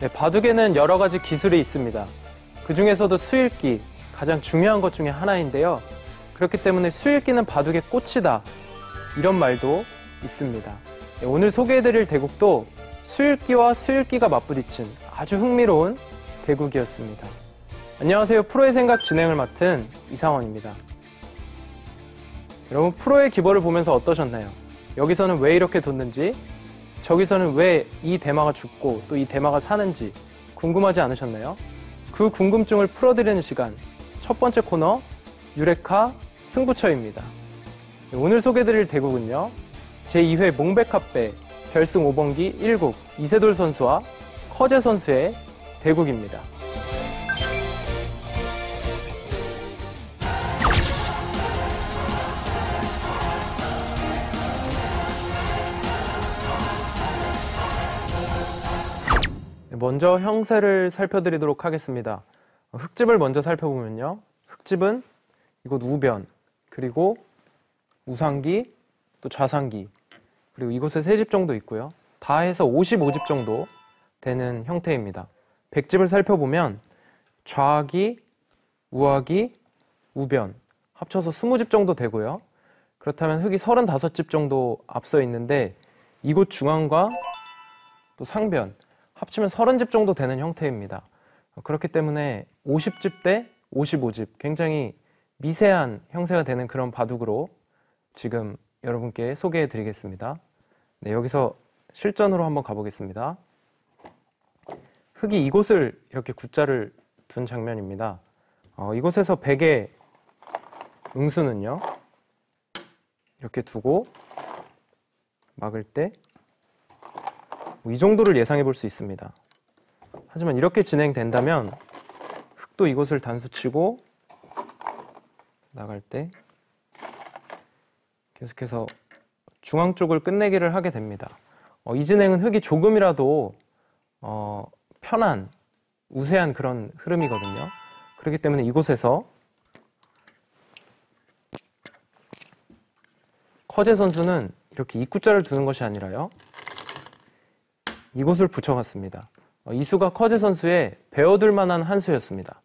네, 바둑에는 여러 가지 기술이 있습니다. 그 중에서도 수읽기, 가장 중요한 것 중에 하나인데요. 그렇기 때문에 수읽기는 바둑의 꽃이다, 이런 말도 있습니다. 네, 오늘 소개해드릴 대국도 수읽기와 수읽기가 맞부딪힌 아주 흥미로운 대국이었습니다. 안녕하세요. 프로의 생각 진행을 맡은 이상원입니다. 여러분, 프로의 기보를 보면서 어떠셨나요? 여기서는 왜 이렇게 뒀는지, 저기서는 왜 이 대마가 죽고 또 이 대마가 사는지 궁금하지 않으셨나요? 그 궁금증을 풀어드리는 시간, 첫 번째 코너 유레카 승부처입니다. 오늘 소개해드릴 대국은요, 제2회 몽백합배 결승 5번기 1국 이세돌 선수와 커제 선수의 대국입니다. 먼저 형세를 살펴드리도록 하겠습니다. 흙집을 먼저 살펴보면요, 흙집은 이곳 우변, 그리고 우상기, 또 좌상기, 그리고 이곳에 3집 정도 있고요. 다 해서 55집 정도 되는 형태입니다. 백집을 살펴보면 좌하기, 우하기, 우변 합쳐서 20집 정도 되고요. 그렇다면 흙이 35집 정도 앞서 있는데, 이곳 중앙과 또 상변 합치면 30집 정도 되는 형태입니다. 그렇기 때문에 50집 대 55집, 굉장히 미세한 형세가 되는 그런 바둑으로 지금 여러분께 소개해 드리겠습니다. 네, 여기서 실전으로 한번 가보겠습니다. 흙이 이곳을 이렇게 X자를 둔 장면입니다. 이곳에서 백의 응수는요, 이렇게 두고 막을 때 이 정도를 예상해 볼 수 있습니다. 하지만 이렇게 진행된다면 흙도 이곳을 단수치고 나갈 때 계속해서 중앙 쪽을 끝내기를 하게 됩니다. 이 진행은 흙이 조금이라도 편한, 우세한 그런 흐름이거든요. 그렇기 때문에 이곳에서 커제 선수는 이렇게 입구자를 두는 것이 아니라요, 이곳을 붙여갔습니다. 이 수가 커제 선수의 배워둘 만한 한 수였습니다.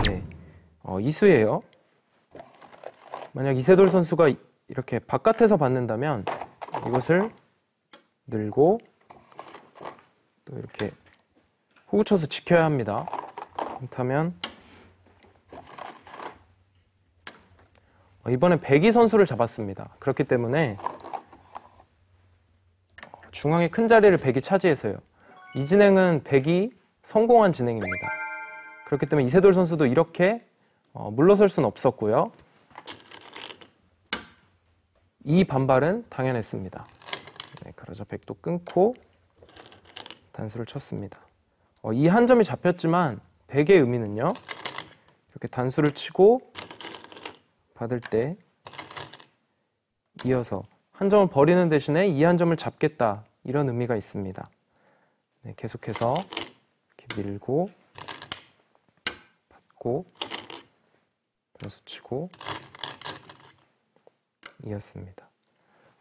네, 이 수예요. 만약 이세돌 선수가 이렇게 바깥에서 받는다면 이것을 늘고 또 이렇게 호구쳐서 지켜야 합니다. 그렇다면 이번엔 백이 선수를 잡았습니다. 그렇기 때문에 중앙의 큰 자리를 백이 차지해서요, 이 진행은 백이 성공한 진행입니다. 그렇기 때문에 이세돌 선수도 이렇게 물러설 수는 없었고요, 이 반발은 당연했습니다. 네, 그러자 백도 끊고 단수를 쳤습니다. 이 한 점이 잡혔지만 백의 의미는요, 이렇게 단수를 치고 받을 때 이어서 한 점을 버리는 대신에 이 한 점을 잡겠다, 이런 의미가 있습니다. 네, 계속해서 이렇게 밀고 받고 단수 치고 이었습니다.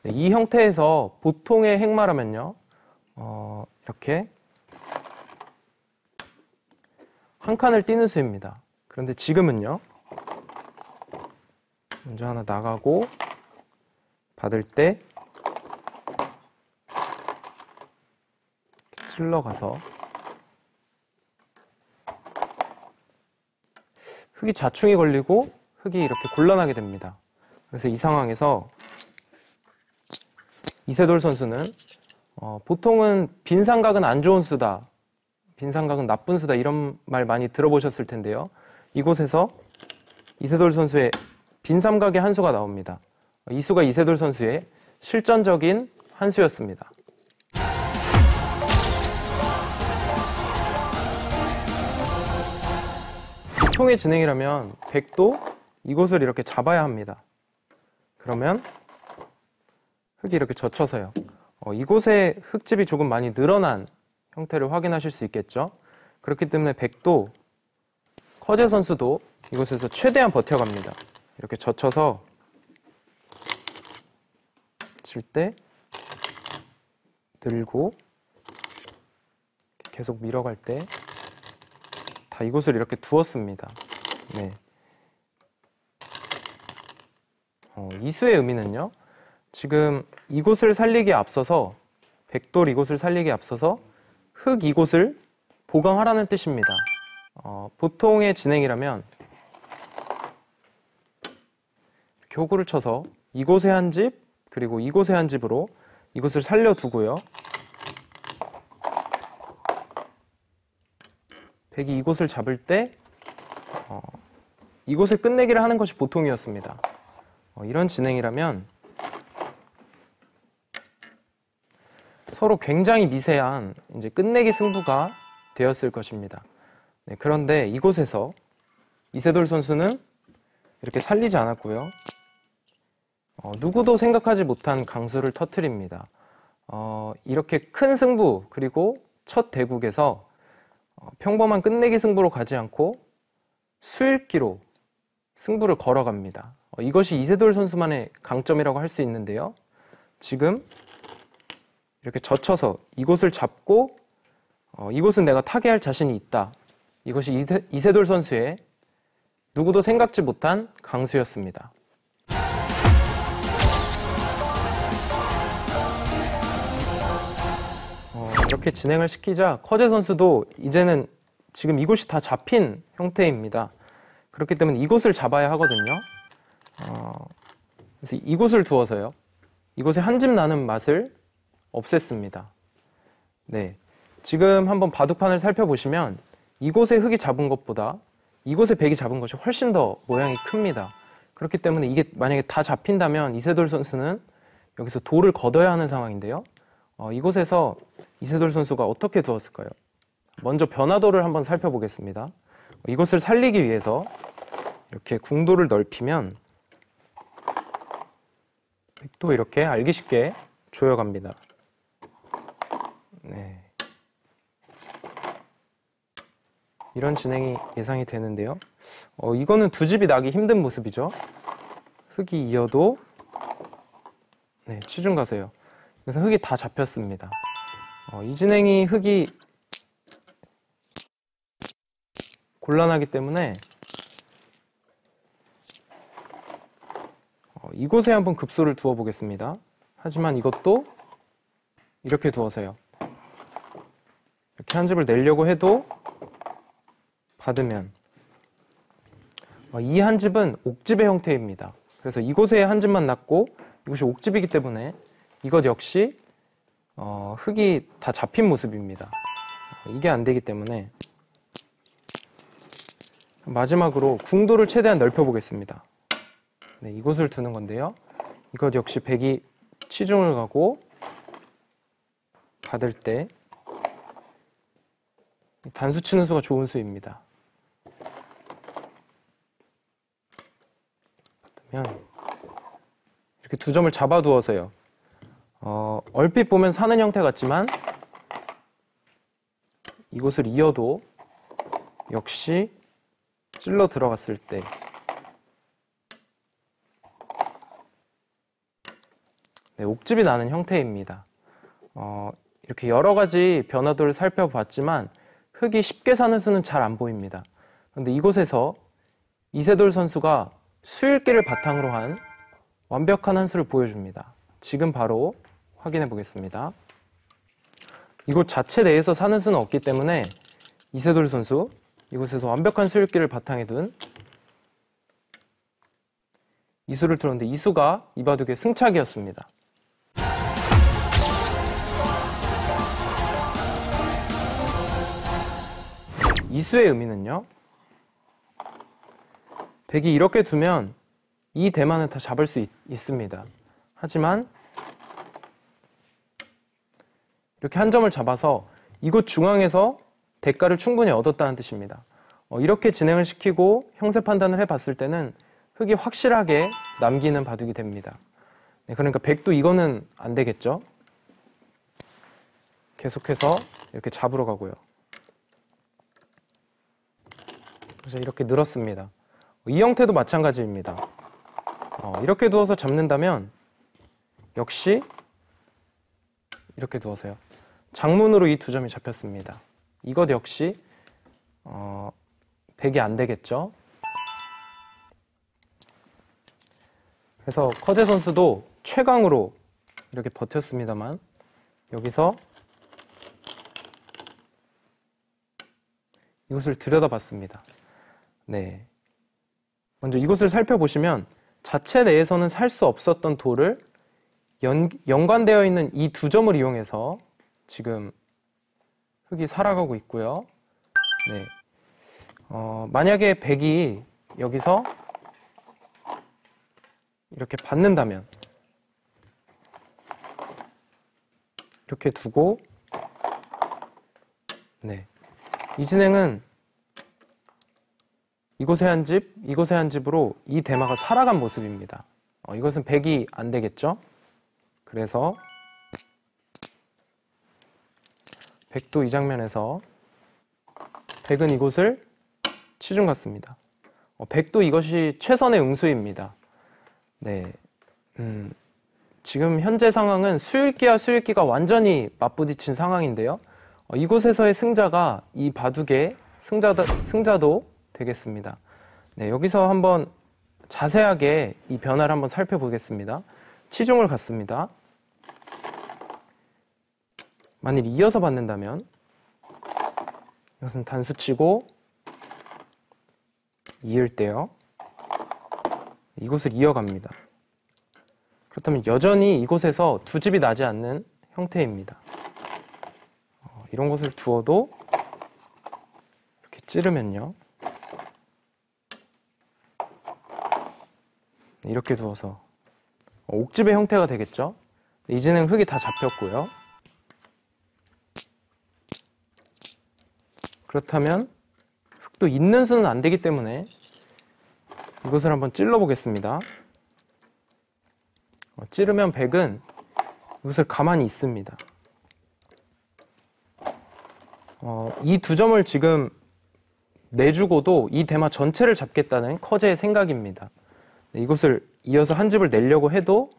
네, 이 형태에서 보통의 행마라면요, 이렇게 한 칸을 띄는 수입니다. 그런데 지금은요, 먼저 하나 나가고 받을 때 찔러가서 흙이 자충이 걸리고 흙이 이렇게 곤란하게 됩니다. 그래서 이 상황에서 이세돌 선수는 보통은 빈 삼각은 안 좋은 수다, 빈 삼각은 나쁜 수다, 이런 말 많이 들어보셨을 텐데요, 이곳에서 이세돌 선수의 빈 삼각의 한 수가 나옵니다. 이 수가 이세돌 선수의 실전적인 한 수였습니다. 보통의 진행이라면 백도 이곳을 이렇게 잡아야 합니다. 그러면 흙이 이렇게 젖혀서요, 이곳에 흙집이 조금 많이 늘어난 형태를 확인하실 수 있겠죠. 그렇기 때문에 백도, 커제 선수도 이곳에서 최대한 버텨갑니다. 이렇게 젖혀서 칠 때 늘고 계속 밀어갈 때 다 이곳을 이렇게 두었습니다. 네. 이수의 의미는요. 지금 이곳을 살리기에 앞서서 백돌 이곳을 살리기에 앞서서 흙 이곳을 보강하라는 뜻입니다. 보통의 진행이라면 이렇게 호구를 쳐서 이곳에 한 집 그리고 이곳에 한 집으로 이곳을 살려두고요. 백이 이곳을 잡을 때 이곳에 끝내기를 하는 것이 보통이었습니다. 이런 진행이라면 서로 굉장히 미세한 이제 끝내기 승부가 되었을 것입니다. 네, 그런데 이곳에서 이세돌 선수는 이렇게 살리지 않았고요. 누구도 생각하지 못한 강수를 터뜨립니다. 이렇게 큰 승부 그리고 첫 대국에서 평범한 끝내기 승부로 가지 않고 수읽기로 승부를 걸어갑니다. 이것이 이세돌 선수만의 강점이라고 할 수 있는데요. 지금 이렇게 젖혀서 이곳을 잡고 이곳은 내가 타개할 자신이 있다. 이것이 이세돌 선수의 누구도 생각지 못한 강수였습니다. 이렇게 진행을 시키자 커제 선수도 이제는 지금 이곳이 다 잡힌 형태입니다. 그렇기 때문에 이곳을 잡아야 하거든요. 그래서 이곳을 두어서요. 이곳에 한 집 나는 맛을 없앴습니다. 네, 지금 한번 바둑판을 살펴보시면 이곳에 흙이 잡은 것보다 이곳에 백이 잡은 것이 훨씬 더 모양이 큽니다. 그렇기 때문에 이게 만약에 다 잡힌다면 이세돌 선수는 여기서 돌을 걷어야 하는 상황인데요. 이곳에서 이세돌 선수가 어떻게 두었을까요? 먼저 변화도를 한번 살펴보겠습니다. 이것을 살리기 위해서 이렇게 궁도를 넓히면 백도 이렇게 알기 쉽게 조여갑니다. 네. 이런 진행이 예상이 되는데요. 이거는 두 집이 나기 힘든 모습이죠. 흙이 이어도 네, 치중 가세요. 그래서 흙이 다 잡혔습니다. 이 진행이 흙이 곤란하기 때문에 이곳에 한번 급소를 두어 보겠습니다. 하지만 이것도 이렇게 두어서요. 이렇게 한 집을 내려고 해도 받으면 이 한 집은 옥집의 형태입니다. 그래서 이곳에 한 집만 났고 이곳이 옥집이기 때문에 이것 역시 흙이 다 잡힌 모습입니다. 이게 안 되기 때문에 마지막으로 궁도를 최대한 넓혀 보겠습니다. 네, 이곳을 두는 건데요. 이것 역시 백이 치중을 가고 받을 때 단수 치는 수가 좋은 수입니다. 받으면 이렇게 두 점을 잡아두어서요. 얼핏 보면 사는 형태 같지만 이곳을 이어도 역시 찔러 들어갔을 때 네, 옥집이 나는 형태입니다. 이렇게 여러 가지 변화도를 살펴봤지만 흙이 쉽게 사는 수는 잘 안 보입니다. 그런데 이곳에서 이세돌 선수가 수읽기를 바탕으로 한 완벽한 한 수를 보여줍니다. 지금 바로 확인해 보겠습니다. 이곳 자체 내에서 사는 수는 없기 때문에 이세돌 선수 이곳에서 완벽한 수읽기를 바탕에 둔 이수를 들었는데 이수가 이 바둑의 승착이었습니다. 이수의 의미는요. 백이 이렇게 두면 이 대만은 다 잡을 수 있습니다. 하지만 이렇게 한 점을 잡아서 이곳 중앙에서 대가를 충분히 얻었다는 뜻입니다. 이렇게 진행을 시키고 형세 판단을 해봤을 때는 흙이 확실하게 남기는 바둑이 됩니다. 네, 그러니까 백도 이거는 안 되겠죠. 계속해서 이렇게 잡으러 가고요. 그래서 이렇게 늘었습니다. 이 형태도 마찬가지입니다. 이렇게 두어서 잡는다면 역시 이렇게 두어서요. 장문으로 이 두 점이 잡혔습니다. 이것 역시 100이 안 되겠죠. 그래서 커제 선수도 최강으로 이렇게 버텼습니다만 여기서 이것을 들여다봤습니다. 네. 먼저 이것을 살펴보시면 자체 내에서는 살 수 없었던 돌을 연관되어 있는 이 두 점을 이용해서 지금 흙이 살아가고 있고요. 네. 만약에 100이 여기서 이렇게 받는다면 이렇게 두고 네. 이 진행은 이곳에 한 집, 이곳에 한 집으로 이 대마가 살아간 모습입니다. 이것은 100이 안 되겠죠? 그래서 100도 이 장면에서 100은 이곳을 치중 갔습니다. 100도 이것이 최선의 응수입니다. 네, 지금 현재 상황은 수일기와 수일기가 완전히 맞부딪힌 상황인데요. 이곳에서의 승자가 이 바둑의 승자도 되겠습니다. 네, 여기서 한번 자세하게 이 변화를 한번 살펴보겠습니다. 치중을 갔습니다. 만일 이어서 받는다면 이것은 단수치고 이을 때요. 이곳을 이어갑니다. 그렇다면 여전히 이곳에서 두 집이 나지 않는 형태입니다. 이런 것을 두어도 이렇게 찌르면요. 이렇게 두어서 옥집의 형태가 되겠죠. 이제는 흙이 다 잡혔고요. 그렇다면 흙도 있는 수는 안 되기 때문에 이것을 한번 찔러 보겠습니다. 찌르면 100은 이것을 가만히 있습니다. 이 두 점을 지금 내주고도 이 대마 전체를 잡겠다는 커제의 생각입니다. 이것을 이어서 한 집을 내려고 해도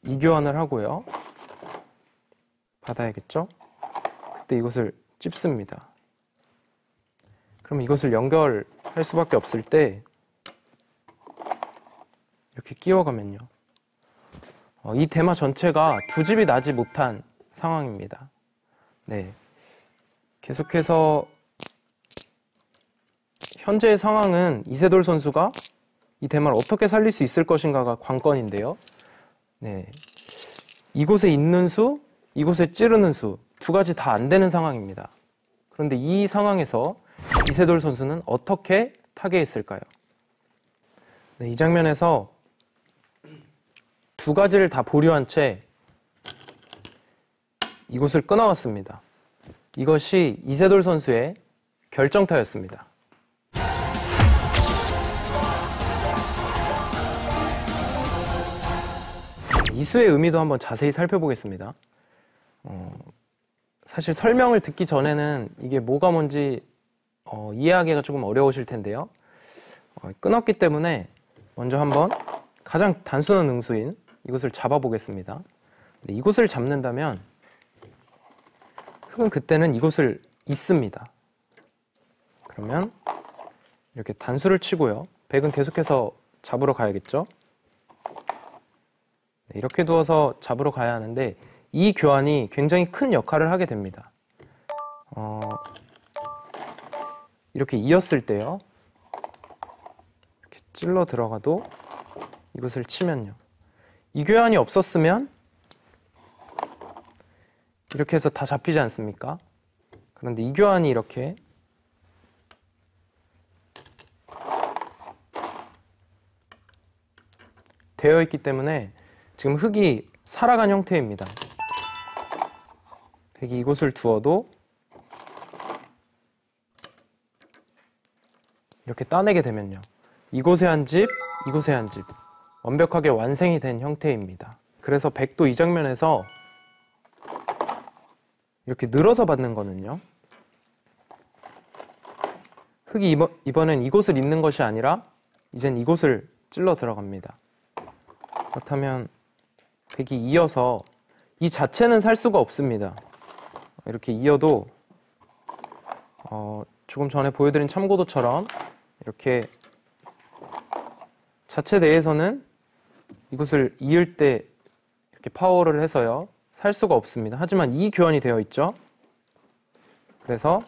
이교환을 하고요. 받아야겠죠? 그때 이것을 찝습니다. 그럼 이것을 연결할 수밖에 없을 때 이렇게 끼워가면요. 이 대마 전체가 두 집이 나지 못한 상황입니다. 네. 계속해서 현재의 상황은 이세돌 선수가 이 대마를 어떻게 살릴 수 있을 것인가가 관건인데요. 네. 이곳에 있는 수, 이곳에 찌르는 수, 두 가지 다 안 되는 상황입니다. 그런데 이 상황에서 이세돌 선수는 어떻게 타개했을까요? 네, 이 장면에서 두 가지를 다 보류한 채 이곳을 끊어왔습니다. 이것이 이세돌 선수의 결정타였습니다. 이수의 의미도 한번 자세히 살펴보겠습니다. 사실 설명을 듣기 전에는 이게 뭐가 뭔지 이해하기가 조금 어려우실 텐데요. 끊었기 때문에 먼저 한번 가장 단순한 응수인 이곳을 잡아보겠습니다. 이곳을 잡는다면 흙은 그때는 이곳을 잇습니다. 그러면 이렇게 단수를 치고요. 100은 계속해서 잡으러 가야겠죠. 이렇게 두어서 잡으러 가야 하는데 이 교환이 굉장히 큰 역할을 하게 됩니다. 이렇게 이었을 때요. 이렇게 찔러 들어가도 이것을 치면요. 이 교환이 없었으면 이렇게 해서 다 잡히지 않습니까? 그런데 이 교환이 이렇게 되어 있기 때문에 지금 흙이 살아간 형태입니다. 100이 이곳을 두어도 이렇게 따내게 되면요. 이곳에 한 집, 이곳에 한 집. 완벽하게 완성이 된 형태입니다. 그래서 100도 이 장면에서 이렇게 늘어서 받는 거는요. 흙이 이번엔 이곳을 잇는 것이 아니라 이젠 이곳을 찔러 들어갑니다. 그렇다면 백이 이어서 이 자체는 살 수가 없습니다. 이렇게 이어도 조금 전에 보여드린 참고도처럼 이렇게 자체 내에서는 이것을 이을 때 이렇게 파워를 해서요 살 수가 없습니다. 하지만 이 교환이 되어 있죠. 그래서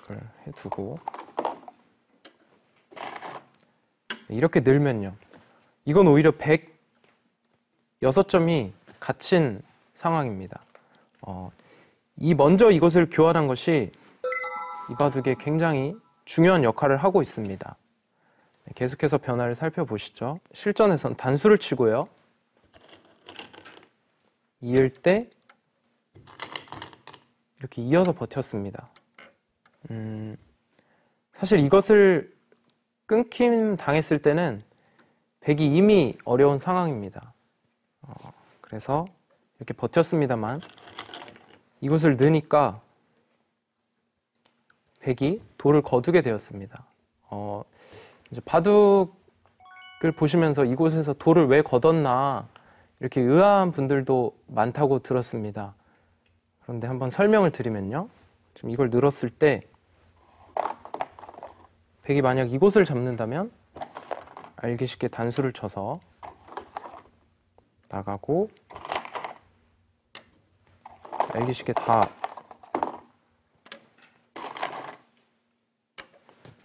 이걸 해두고 이렇게 늘면요 이건 오히려 106점이 갇힌 상황입니다. 먼저 이것을 교환한 것이 이 바둑에 굉장히 중요한 역할을 하고 있습니다. 계속해서 변화를 살펴보시죠. 실전에선 단수를 치고요. 이을 때 이렇게 이어서 버텼습니다. 사실 이것을 끊김 당했을 때는 백이 이미 어려운 상황입니다. 그래서 이렇게 버텼습니다만 이것을 넣으니까 백이 돌을 거두게 되었습니다. 이제 바둑을 보시면서 이곳에서 돌을 왜 거뒀나 이렇게 의아한 분들도 많다고 들었습니다. 그런데 한번 설명을 드리면요. 지금 이걸 늘었을 때 백이 만약 이곳을 잡는다면 알기 쉽게 단수를 쳐서 나가고 알기 쉽게 다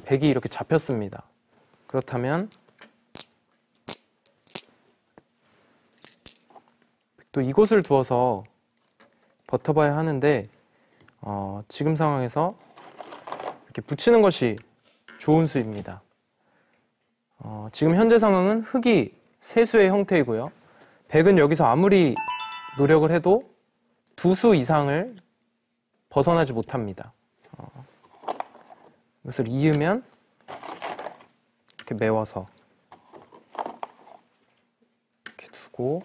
백이 이렇게 잡혔습니다. 그렇다면 또 이곳을 두어서 버텨봐야 하는데 지금 상황에서 이렇게 붙이는 것이 좋은 수입니다. 지금 현재 상황은 흑이 세수의 형태이고요. 백은 여기서 아무리 노력을 해도 두 수 이상을 벗어나지 못합니다. 이것을 이으면 이렇게 메워서 이렇게 두고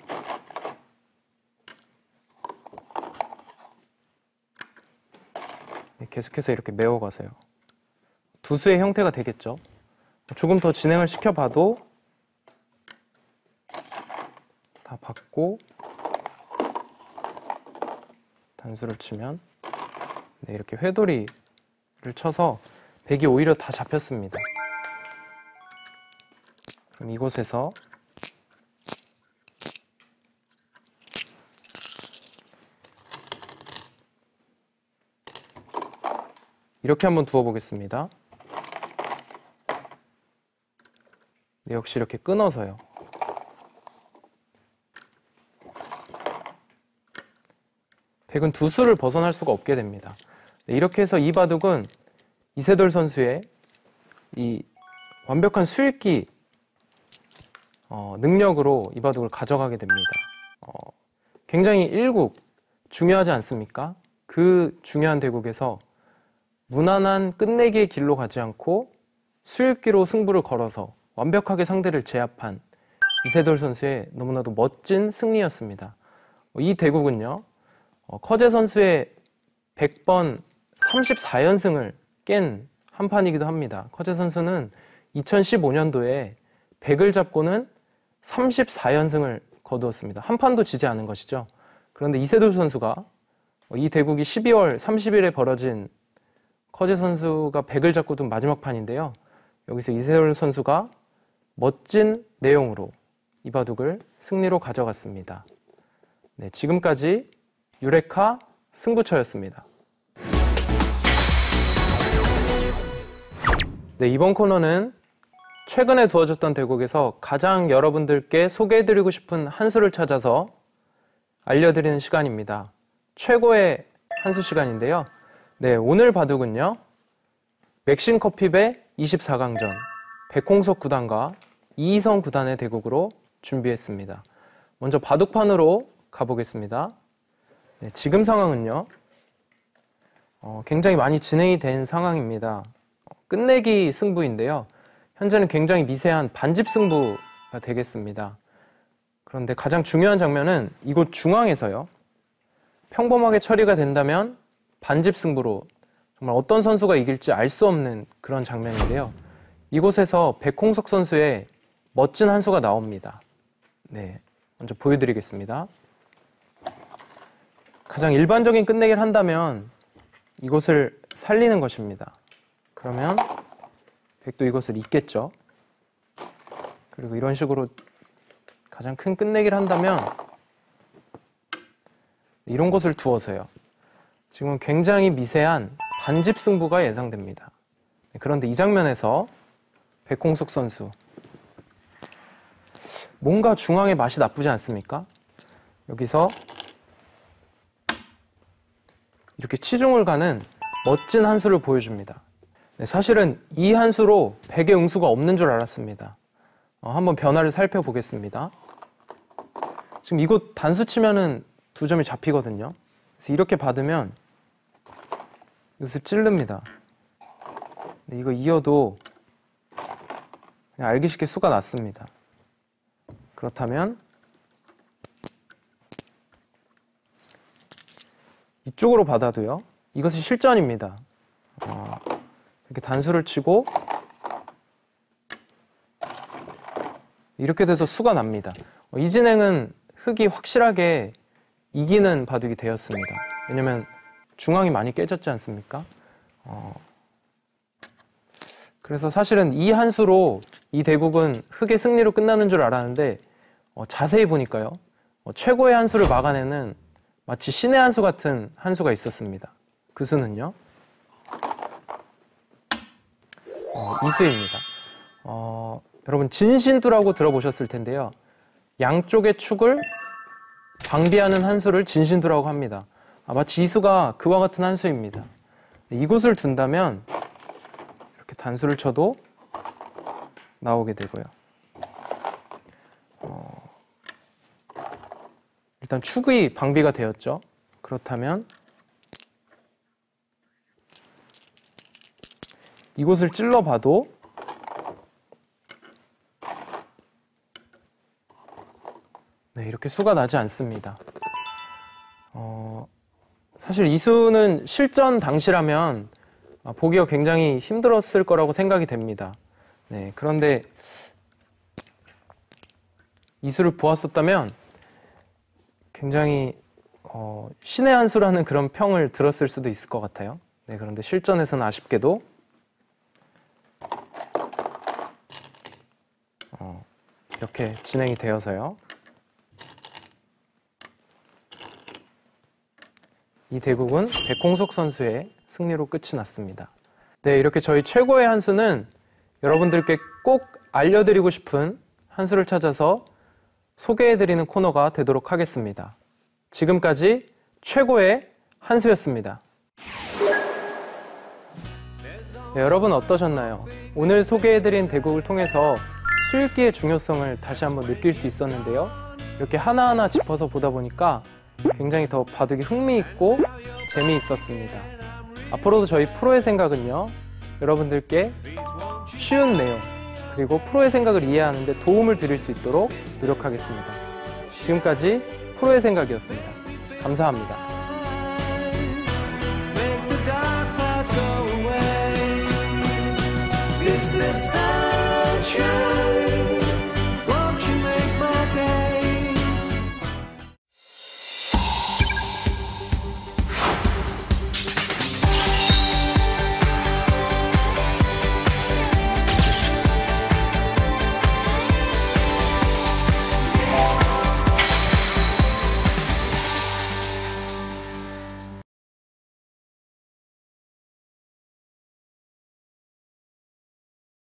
계속해서 이렇게 메워가세요. 두 수의 형태가 되겠죠. 조금 더 진행을 시켜봐도 다 받고 단수를 치면 이렇게 회돌이를 쳐서 백이 오히려 다 잡혔습니다. 그럼 이곳에서 이렇게 한번 두어보겠습니다. 역시 이렇게 끊어서요. 백은 두 수를 벗어날 수가 없게 됩니다. 이렇게 해서 이 바둑은 이세돌 선수의 이 완벽한 수읽기 능력으로 이 바둑을 가져가게 됩니다. 굉장히 1국 중요하지 않습니까? 그 중요한 대국에서 무난한 끝내기의 길로 가지 않고 수읽기로 승부를 걸어서 완벽하게 상대를 제압한 이세돌 선수의 너무나도 멋진 승리였습니다. 이 대국은요, 커제 선수의 100번 34연승을 깬 한판이기도 합니다. 커제 선수는 2015년도에 100을 잡고는 34연승을 거두었습니다. 한 판도 지지 않은 것이죠. 그런데 이세돌 선수가 이 대국이 12월 30일에 벌어진 커제 선수가 100을 잡고 둔 마지막 판인데요. 여기서 이세돌 선수가 멋진 내용으로 이 바둑을 승리로 가져갔습니다. 네, 지금까지 유레카 승부처였습니다. 네, 이번 코너는 최근에 두어졌던 대국에서 가장 여러분들께 소개해드리고 싶은 한 수를 찾아서 알려드리는 시간입니다. 최고의 한 수 시간인데요. 네, 오늘 바둑은요, 맥심 커피배 24강전 백홍석 구단과 이희성 구단의 대국으로 준비했습니다. 먼저 바둑판으로 가보겠습니다. 네, 지금 상황은요, 굉장히 많이 진행이 된 상황입니다. 끝내기 승부인데요. 현재는 굉장히 미세한 반집 승부가 되겠습니다. 그런데 가장 중요한 장면은 이곳 중앙에서요. 평범하게 처리가 된다면 반집 승부로 정말 어떤 선수가 이길지 알 수 없는 그런 장면인데요. 이곳에서 백홍석 선수의 멋진 한 수가 나옵니다. 네, 먼저 보여드리겠습니다. 가장 일반적인 끝내기를 한다면 이곳을 살리는 것입니다. 그러면 100도 이것을 잇겠죠. 그리고 이런 식으로 가장 큰 끝내기를 한다면 이런 곳을 두어서요. 지금 굉장히 미세한 반집 승부가 예상됩니다. 그런데 이 장면에서 백홍석 선수 뭔가 중앙의 맛이 나쁘지 않습니까? 여기서 이렇게 치중을 가는 멋진 한 수를 보여줍니다. 네, 사실은 이 한 수로 100의 응수가 없는 줄 알았습니다. 한번 변화를 살펴보겠습니다. 지금 이곳 단수 치면은 2점이 잡히거든요. 그래서 이렇게 받으면 이것을 찌릅니다. 근데 이거 이어도 그냥 알기 쉽게 수가 났습니다. 그렇다면 이쪽으로 받아도요. 이것이 실전입니다. 이렇게 단수를 치고 이렇게 돼서 수가 납니다. 이 진행은 흙이 확실하게 이기는 바둑이 되었습니다. 왜냐면 중앙이 많이 깨졌지 않습니까? 그래서 사실은 이 한 수로 이 대국은 흙의 승리로 끝나는 줄 알았는데 자세히 보니까요. 최고의 한 수를 막아내는 마치 신의 한 수 같은 한 수가 있었습니다. 그 수는요. 이 수입니다. 여러분 진신두라고 들어보셨을 텐데요. 양쪽의 축을 방비하는 한 수를 진신두라고 합니다. 마치 이 수가 그와 같은 한 수입니다. 이곳을 둔다면 이렇게 단수를 쳐도 나오게 되고요. 일단 축이 방비가 되었죠. 그렇다면 이곳을 찔러봐도 네, 이렇게 수가 나지 않습니다. 사실 이 수는 실전 당시라면 보기가 굉장히 힘들었을 거라고 생각이 됩니다. 네, 그런데 이 수를 보았었다면 굉장히 신의 한 수라는 그런 평을 들었을 수도 있을 것 같아요. 네, 그런데 실전에서는 아쉽게도 이렇게 진행이 되어서요. 이 대국은 백홍석 선수의 승리로 끝이 났습니다. 네, 이렇게 저희 최고의 한 수는 여러분들께 꼭 알려드리고 싶은 한 수를 찾아서 소개해드리는 코너가 되도록 하겠습니다. 지금까지 최고의 한 수였습니다. 네, 여러분 어떠셨나요? 오늘 소개해드린 대국을 통해서 수읽기의 중요성을 다시 한번 느낄 수 있었는데요. 이렇게 하나하나 짚어서 보다 보니까 굉장히 더 바둑이 흥미있고 재미있었습니다. 앞으로도 저희 프로의 생각은요, 여러분들께 쉬운 내용 그리고 프로의 생각을 이해하는 데 도움을 드릴 수 있도록 노력하겠습니다. 지금까지 프로의 생각이었습니다. 감사합니다. It's the sunshine.